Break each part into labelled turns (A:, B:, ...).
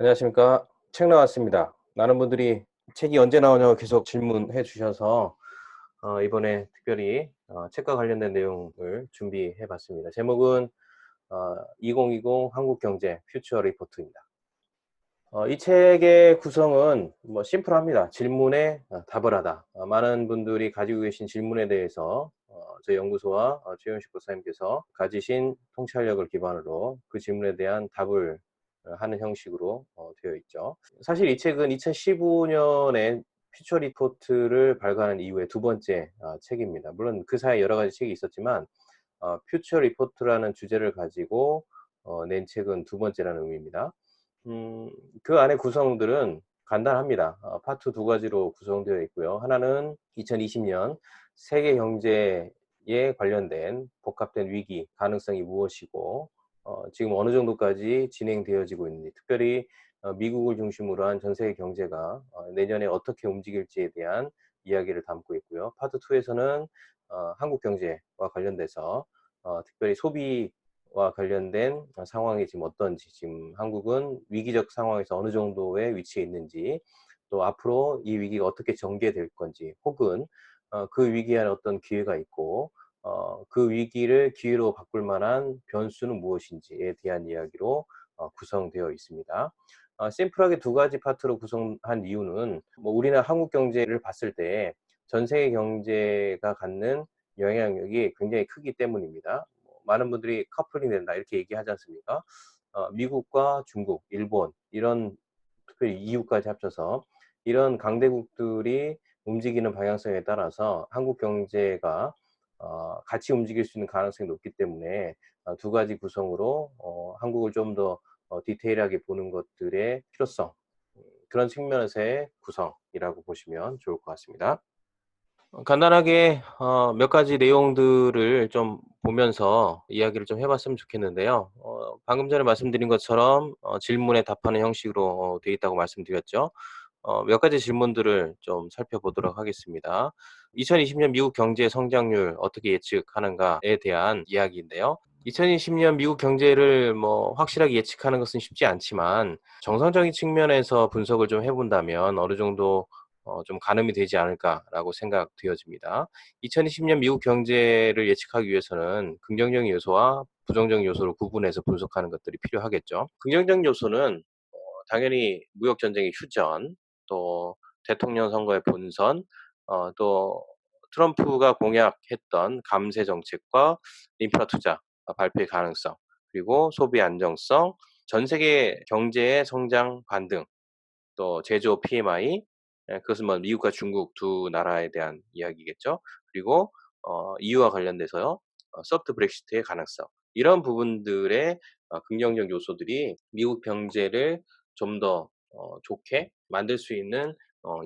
A: 안녕하십니까. 책 나왔습니다. 많은 분들이 책이 언제 나오냐고 계속 질문해 주셔서 이번에 특별히 책과 관련된 내용을 준비해 봤습니다. 제목은 2020 한국 경제 퓨처 리포트입니다. 이 책의 구성은 뭐 심플합니다. 질문에 답을 하다. 많은 분들이 가지고 계신 질문에 대해서 저희 연구소와 최윤식 박사님께서 가지신 통찰력을 기반으로 그 질문에 대한 답을 하는 형식으로 되어 있죠. 사실 이 책은 2015년에 퓨처 리포트를 발간한 이후에 두 번째 책입니다. 물론 그 사이에 여러 가지 책이 있었지만 퓨처 리포트라는 주제를 가지고 낸 책은 두 번째라는 의미입니다. 음 그 안에 구성들은 간단합니다. 파트 두 가지로 구성되어 있고요. 하나는 2020년 세계 경제에 관련된 복합된 위기, 가능성이 무엇이고 지금 어느 정도까지 진행되어지고 있는지, 특별히 미국을 중심으로 한 전 세계 경제가 내년에 어떻게 움직일지에 대한 이야기를 담고 있고요. 파트 2 에서는 한국 경제와 관련돼서 특별히 소비와 관련된 상황이 지금 어떤지, 지금 한국은 위기적 상황에서 어느 정도의 위치에 있는지, 또 앞으로 이 위기가 어떻게 전개될 건지, 혹은 그 위기에 어떤 기회가 있고 그 위기를 기회로 바꿀 만한 변수는 무엇인지에 대한 이야기로 구성되어 있습니다. 심플하게 두 가지 파트로 구성한 이유는 뭐 우리나라 한국 경제를 봤을 때 전 세계 경제가 갖는 영향력이 굉장히 크기 때문입니다. 뭐 많은 분들이 "커플링 된다." 이렇게 얘기하지 않습니까? 미국과 중국, 일본, 이런 특별히 EU까지 합쳐서 이런 강대국들이 움직이는 방향성에 따라서 한국 경제가 같이 움직일 수 있는 가능성이 높기 때문에 두 가지 구성으로 한국을 좀 더 디테일하게 보는 것들의 필요성, 그런 측면에서의 구성이라고 보시면 좋을 것 같습니다. 간단하게 몇 가지 내용들을 좀 보면서 이야기를 좀 해 봤으면 좋겠는데요. 방금 전에 말씀드린 것처럼 질문에 답하는 형식으로 되어 있다고 말씀드렸죠. 몇 가지 질문들을 좀 살펴보도록 하겠습니다. 2020년 미국 경제 성장률 어떻게 예측하는가에 대한 이야기인데요. 2020년 미국 경제를 뭐 확실하게 예측하는 것은 쉽지 않지만, 정상적인 측면에서 분석을 좀 해 본다면 어느 정도 좀 가늠이 되지 않을까라고 생각되어집니다. 2020년 미국 경제를 예측하기 위해서는 긍정적인 요소와 부정적인 요소를 구분해서 분석하는 것들이 필요하겠죠. 긍정적인 요소는 당연히 무역 전쟁의 휴전, 또 대통령 선거의 본선, 또 트럼프가 공약했던 감세 정책과 인프라 투자 발표의 가능성, 그리고 소비 안정성, 전 세계 경제의 성장 반등, 또 제조업 PMI, 그것은 뭐 미국과 중국 두 나라에 대한 이야기겠죠. 그리고 EU와 관련돼서요. 소프트 브렉시트의 가능성. 이런 부분들의 긍정적 요소들이 미국 경제를 좀 더 좋게 만들 수 있는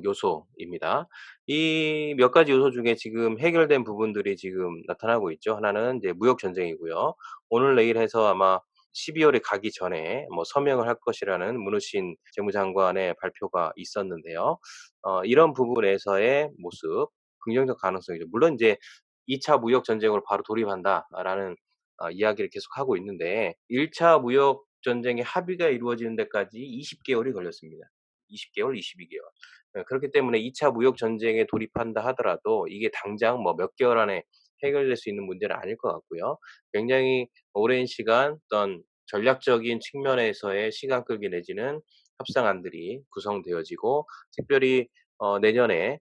A: 요소입니다. 이 몇 가지 요소 중에 지금 해결된 부분들이 지금 나타나고 있죠. 하나는 이제 무역 전쟁이고요. 오늘 내일 해서 아마 12월에 가기 전에 뭐 서명을 할 것이라는 문우신 재무장관의 발표가 있었는데요. 이런 부분에서의 모습, 긍정적 가능성이죠. 물론 이제 "2차 무역 전쟁으로 바로 돌입한다."라는 이야기를 계속하고 있는데, 1차 무역 전쟁의 합의가 이루어지는 데까지 20 개월이 걸렸습니다. 20 개월, 22 개월. 그렇기 때문에 2차 무역 전쟁에 돌입한다 하더라도 이게 당장 뭐 몇 개월 안에 해결될 수 있는 문제는 아닐 것 같고요. 굉장히 오랜 시간 어떤 전략적인 측면에서의 시간 끌기 내지는 협상안들이 구성되어지고, 특별히 내년에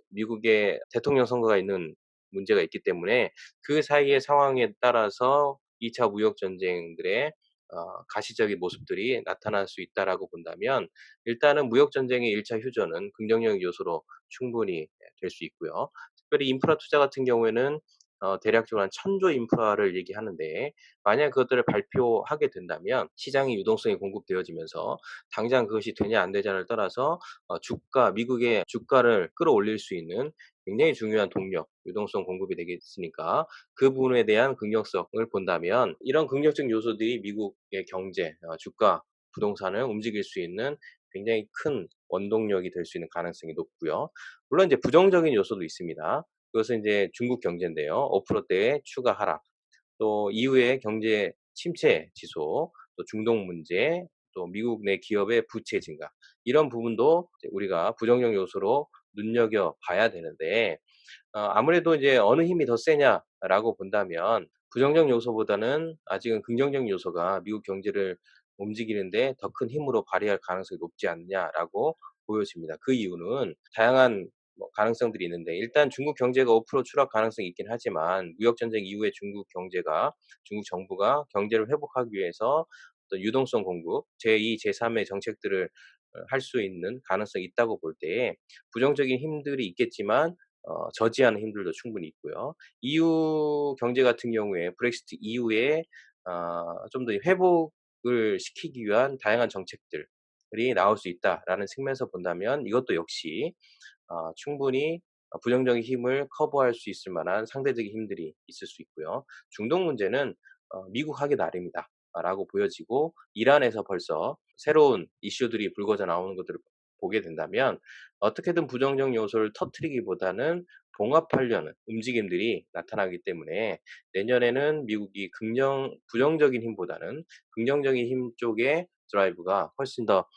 A: 미국의 대통령 선거가 있는 문제가 있기 때문에 그 사이의 상황에 따라서 2차 무역 전쟁들의 가시적인 모습들이 나타날 수 있다라고 본다면, 일단은 무역 전쟁의 1차 휴전은 긍정적인 요소로 충분히 될 수 있고요. 특별히 인프라 투자 같은 경우에는 대략적으로 한 1,000조 인프라를 얘기하는데, 만약 그것들을 발표하게 된다면 시장의 유동성이 공급되어지면서 당장 그것이 되냐 안 되냐를 떠나서 미국의 주가를 끌어올릴 수 있는 굉장히 중요한 동력, 유동성 공급이 되겠으니까, 그 부분에 대한 긍정성을 본다면 이런 긍정적 요소들이 미국의 경제, 주가, 부동산을 움직일 수 있는 굉장히 큰 원동력이 될 수 있는 가능성이 높고요. 물론 이제 부정적인 요소도 있습니다. 그것은 이제 중국 경제인데요. 5%대의 추가 하락, 또 이후의 경제 침체 지수, 또 중동 문제, 또 미국 내 기업의 부채 증가 이런 부분도 이제 우리가 부정적 요소로 눈여겨 봐야 되는데 아무래도 이제 어느 힘이 더 세냐라고 본다면 부정적 요소보다는 아직은 긍정적 요소가 미국 경제를 움직이는데 더 큰 힘으로 발휘할 가능성이 높지 않냐라고 보여집니다. 그 이유는 다양한 가능성들이 있는데 일단 중국 경제가 5% 추락 가능성이 있긴 하지만 무역 전쟁 이후에 중국 정부가 경제를 회복하기 위해서 어떤 유동성 공급, 제2, 제3의 정책들을 할 수 있는 가능성이 있다고 볼 때에 부정적인 힘들이 있겠지만 저지하는 힘들도 충분히 있고요. EU 경제 같은 경우에 브렉시트 이후에 좀 더 회복을 시키기 위한 다양한 정책들이 나올 수 있다라는 측면에서 본다면 이것도 역시 충분히 부정적인 힘을 커버할 수 있을 만한 상대적인 힘들이 있을 수 있고요. 중동 문제는 미국 하기 나름이다라고 보여지고 이란에서 벌써 새로운 이슈들이 불거져 나오는 것들을 보게 된다면 어떻게든 부정적 요소를 터뜨리기보다는 봉합하려는 움직임들이 나타나기 때문에 내년에는 미국이 부정적인 힘보다는 긍정적인 힘 쪽의 드라이브가 훨씬 더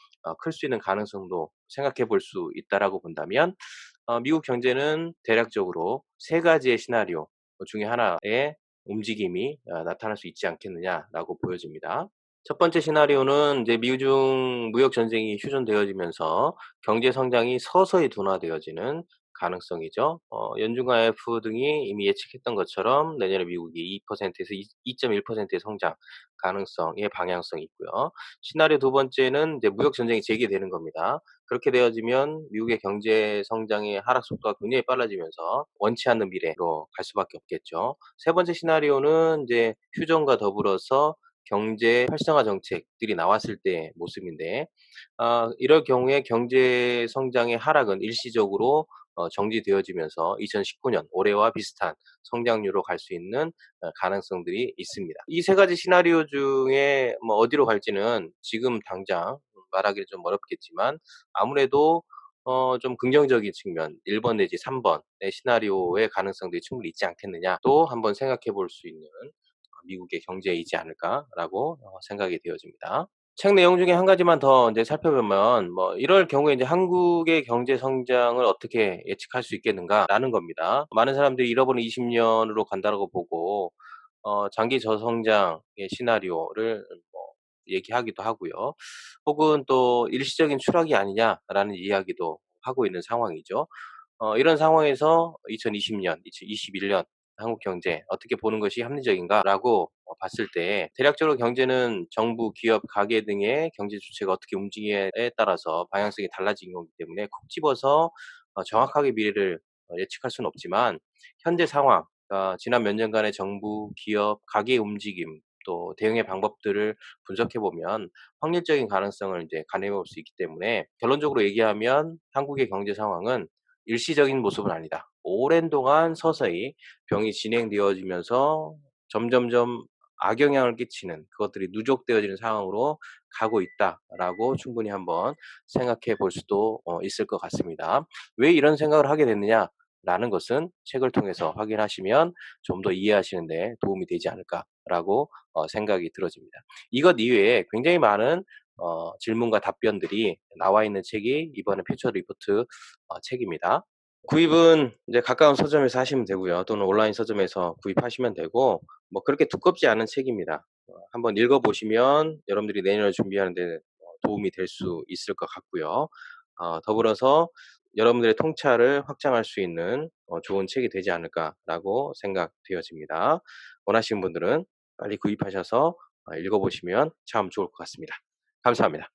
A: 클 수 있는 가능성도 생각해 볼 수 있다라고 본다면 미국 경제는 대략적으로 세 가지의 시나리오 중에 하나의 움직임이 나타날 수 있지 않겠느냐라고 보여집니다. 첫 번째 시나리오는 이제 미중 무역 전쟁이 휴전되어지면서 경제 성장이 서서히 둔화되어지는 가능성이죠. 연준과 IMF 등이 이미 예측했던 것처럼 내년에 미국이 2%에서 2.1%의 성장 가능성의 방향성이 있고요. 시나리오 두 번째는 이제 무역 전쟁이 재개되는 겁니다. 그렇게 되어지면 미국의 경제 성장의 하락 속도가 굉장히 빨라지면서 원치 않는 미래로 갈 수밖에 없겠죠. 세 번째 시나리오는 이제 휴전과 더불어서 경제 활성화 정책들이 나왔을 때의 모습인데 이럴 경우에 경제 성장의 하락은 일시적으로 정지되어지면서 2019년 올해와 비슷한 성장률로 갈 수 있는 가능성들이 있습니다. 이 세 가지 시나리오 중에 어디로 갈지는 지금 당장 말하기는 좀 어렵겠지만 아무래도 좀 긍정적인 측면 1번 내지 3 번의 시나리오의 가능성들이 충분히 있지 않겠느냐 또 한번 생각해 볼 수 있는 미국의 경제이지 않을까라고 생각이 되어집니다. 책 내용 중에 한 가지만 더 인제 살펴보면 이럴 경우에 이제 '한국의 경제 성장을 어떻게 예측할 수 있겠는가.'라는 겁니다. 많은 사람들이 잃어버린 20 년으로 간다라고 보고 장기 저성장의 시나리오를 얘기하기도 하고요. 혹은 또 '일시적인 추락이 아니냐.'라는 이야기도 하고 있는 상황이죠. 이런 상황에서 2020년, 2021년 한국 경제 어떻게 보는 것이 합리적인가라고 봤을 때 대략적으로 경제는 정부, 기업, 가계 등의 경제 주체가 어떻게 움직이냐에 따라서 방향성이 달라지는 거기 때문에 콕 집어서 정확하게 미래를 예측할 수는 없지만 현재 상황, 지난 몇 년간의 정부, 기업, 가계의 움직임 또 대응의 방법들을 분석해 보면 확률적인 가능성을 이제 가늠해 볼 수 있기 때문에 결론적으로 얘기하면 한국의 경제 상황은 일시적인 모습은 아니다. 오랜 동안 서서히 병이 진행되어지면서 점점점 악영향을 끼치는 그것들이 누적되어지는 상황으로 가고 있다라고 충분히 한번 생각해 볼 수도 있을 것 같습니다. 왜 이런 생각을 하게 됐느냐라는 것은 책을 통해서 확인하시면 좀 더 이해하시는 데 도움이 되지 않을까라고 생각이 들어집니다. 이것 이외에 굉장히 많은 질문과 답변들이 나와 있는 책이 이번에 퓨처 리포트 책입니다. 구입은 이제 가까운 서점에서 하시면 되고요. 또는 온라인 서점에서 구입하시면 되고 그렇게 두껍지 않은 책입니다. 한번 읽어 보시면 여러분들이 내년을 준비하는 데 도움이 될 수 있을 것 같고요. 더불어서 여러분들의 통찰을 확장할 수 있는 좋은 책이 되지 않을까라고 생각되어집니다. 원하시는 분들은 빨리 구입하셔서 읽어 보시면 참 좋을 것 같습니다. 감사합니다.